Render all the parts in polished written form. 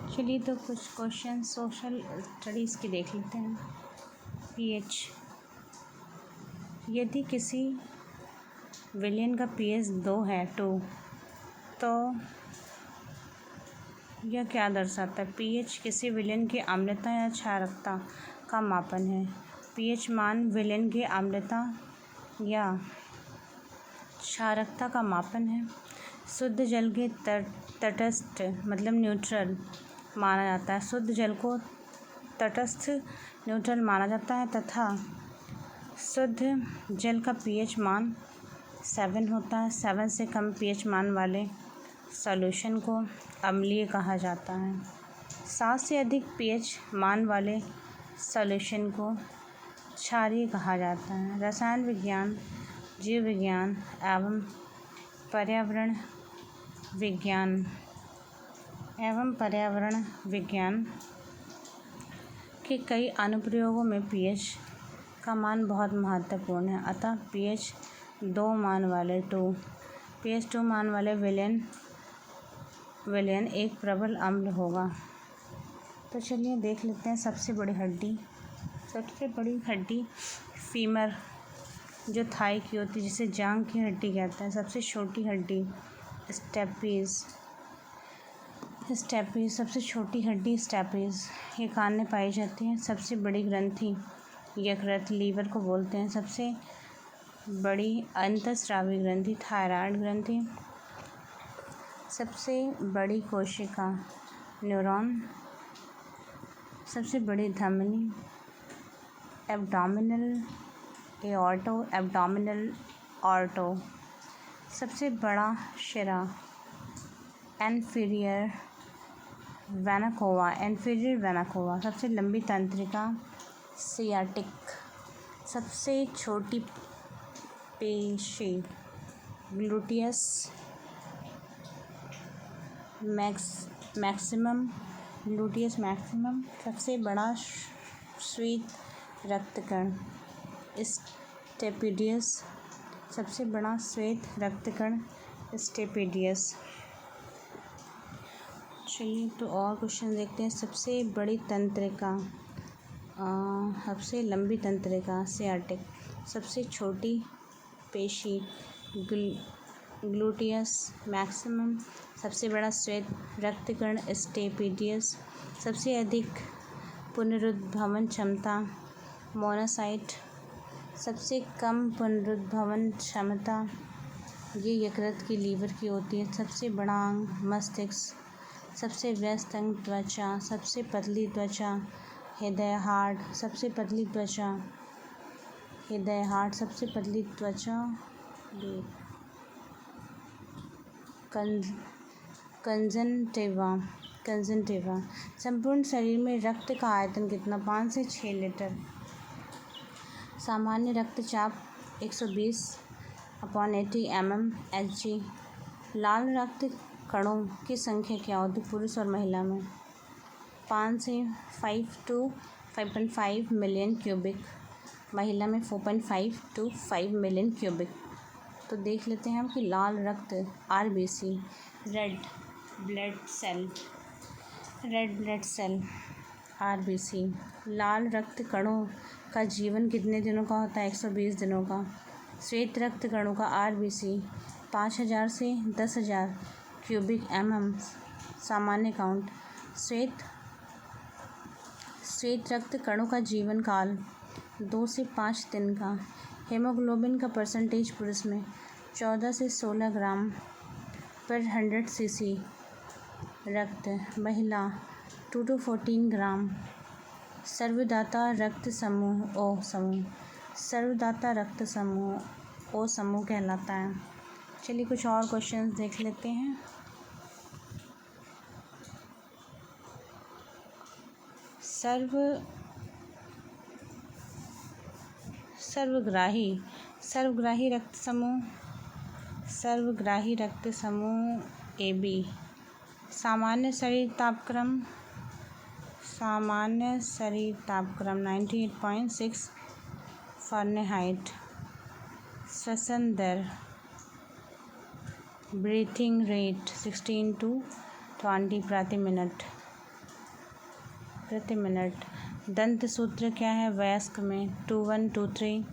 चलिए तो कुछ क्वेश्चन सोशल स्टडीज़ के देख लेते हैं। पीएच, यदि किसी विलयन का पीएच 2 है 2, तो यह क्या दर्शाता है? पीएच किसी विलयन की अम्लता या क्षारकता का मापन है। पीएच मान विलयन की अम्लता या क्षारकता का मापन है। शुद्ध जल के तटस्थ मतलब न्यूट्रल माना जाता है। शुद्ध जल को तटस्थ न्यूट्रल माना जाता है तथा शुद्ध जल का पीएच मान 7 होता है। 7 से कम पीएच मान वाले सॉल्यूशन को अम्लीय कहा जाता है। 7 से अधिक पीएच मान वाले सॉल्यूशन को क्षारीय कहा जाता है। रसायन विज्ञान, जीव विज्ञान एवं पर्यावरण विज्ञान के कई अनुप्रयोगों में पीएच का मान बहुत महत्वपूर्ण है। अतः पीएच 2 मान वाले विलयन एक प्रबल अम्ल होगा। तो चलिए देख लेते हैं सबसे बड़ी हड्डी फीमर जो थाई की होती है, जिसे जांघ की हड्डी कहते हैं। सबसे छोटी हड्डी स्टेपीज, सबसे छोटी हड्डी स्टेपीज, ये कान में पाई जाती है। सबसे बड़ी ग्रंथि यकृत लीवर को बोलते हैं। सबसे बड़ी अंतःस्रावी ग्रंथि थायराइड ग्रंथि। सबसे बड़ी कोशिका न्यूरॉन। सबसे बड़ी धमनी एब्डोमिनल ऑर्टो। सबसे बड़ा शिरा इन्फीरियर वेना। सबसे लंबी तंत्रिका सियाटिक। सबसे छोटी पेशी ग्लूटियस मैक्सिमम। सबसे बड़ा श्वेत रक्तकण स्टेपिडियस। सबसे बड़ा श्वेत रक्तकण स्टेपिडियस। चलिए तो और क्वेश्चन देखते हैं। सबसे बड़ी तंत्रिका सबसे लंबी तंत्रिका सियाटिक। सबसे छोटी पेशी ग्लूटियस मैक्सिमम। सबसे बड़ा श्वेत रक्तकण स्टेपिडियस। सबसे अधिक पुनरुद्भवन क्षमता मोनोसाइट। सबसे कम पुनरुद्भवन क्षमता ये यकृत की लीवर की होती है। सबसे बड़ा अंग मस्तिष्क। सबसे व्यस्त अंग त्वचा। सबसे पतली त्वचा हृदय हार्ट। सबसे पतली त्वचा कंजंटिवा। संपूर्ण शरीर में रक्त का आयतन कितना? 5 से 6 लीटर। सामान्य रक्तचाप 120/80 mmHg। लाल रक्त कणों की संख्या क्या होती है पुरुष और महिला में? 5 से 5 to 5.5 मिलियन क्यूबिक। महिला में 4.5 to 5 मिलियन क्यूबिक। तो देख लेते हैं हम कि लाल रक्त RBC red blood cell RBC। लाल रक्त कणों का जीवन कितने दिनों का होता है? 120 दिनों का। श्वेत रक्त कणों का RBC 5000 से 10,000 क्यूबिक mm सामान्य काउंट। श्वेत रक्त कणों का जीवन काल 2 से 5 दिन का। हेमोग्लोबिन का परसेंटेज पुरुष में 14 से 16 ग्राम पर 100 cc रक्त। महिला 2 to 14 ग्राम। सर्वदाता रक्त समूह O समूह कहलाता है। चलिए कुछ और क्वेश्चंस देख लेते हैं। सर्वग्राही रक्त समूह AB। सामान्य शरीर तापक्रम 98.6 फ़ारेनहाइट। श्वसन दर ब्रीथिंग रेट 16 to 20 प्रति मिनट। प्रति मिनट। दंत सूत्र क्या है वयस्क में 2123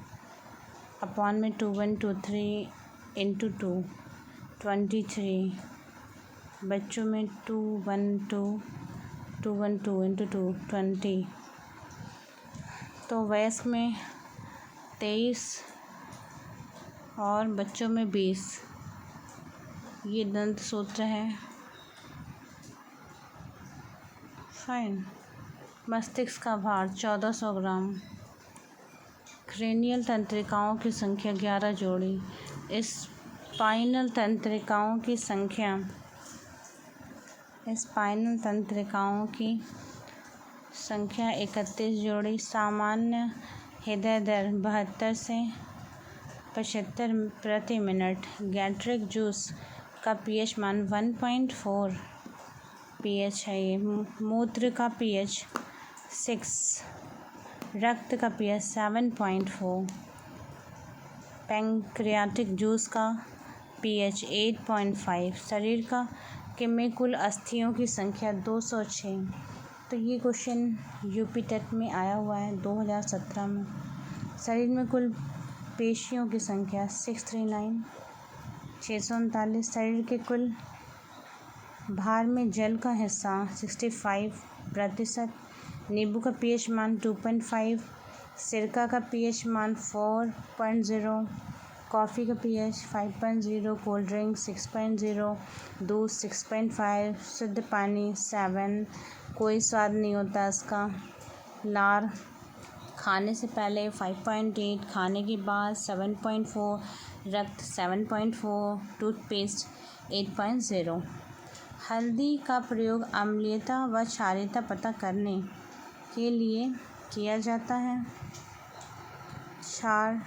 अपॉन में 2123 इंटू 2 23। बच्चों में 212 इंटू 2 20। तो वयस्क में 23 और बच्चों में 20। ये दंत सूत्र है। फाइन। मस्तिष्क का भार 1400 ग्राम। क्रेनियल तंत्रिकाओं की संख्या 11 जोड़ी। स्पाइनल तंत्रिकाओं की संख्या 31 जोड़ी। सामान्य हृदय दर 72 से 75 प्रति मिनट। गैस्ट्रिक जूस का पीएच मान 1.4 पीएच है। ये मूत्र का पीएच 6, रक्त का पीएच 7.4, पैंक्रियाटिक जूस का पीएच 8.5। शरीर में कुल अस्थियों की संख्या 206। तो ये क्वेश्चन यूपी टेट में आया हुआ है 2017 में। शरीर में कुल पेशियों की संख्या 639। शरीर के कुल भार में जल का हिस्सा 65%। नींबू का पीएच मान 2.5, सिरका का पीएच मान 4.0, कॉफ़ी का पीएच 5.0, कोल्ड ड्रिंक 6.0, दूध 6.5, शुद्ध पानी 7। कोई स्वाद नहीं होता इसका। लार खाने से पहले 5.8, खाने के बाद 7.4, रक्त 7.4, टूथपेस्ट 8.0। हल्दी का प्रयोग अम्लीयता व क्षारीयता पता करने के लिए किया जाता है। क्षार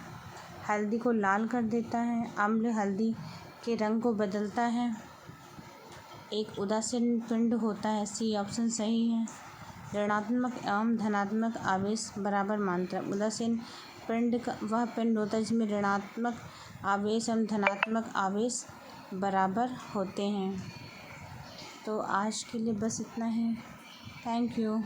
हल्दी को लाल कर देता है। अम्ल हल्दी के रंग को बदलता है। एक उदासीन पिंड होता है। सी ऑप्शन सही है। ऋणात्मक एवं धनात्मक आवेश बराबर मात्रा। उदासीन पिंड का वह पिंड होता है जिसमें ऋणात्मक आवेश एवं धनात्मक आवेश बराबर होते हैं। तो आज के लिए बस इतना ही। Thank you.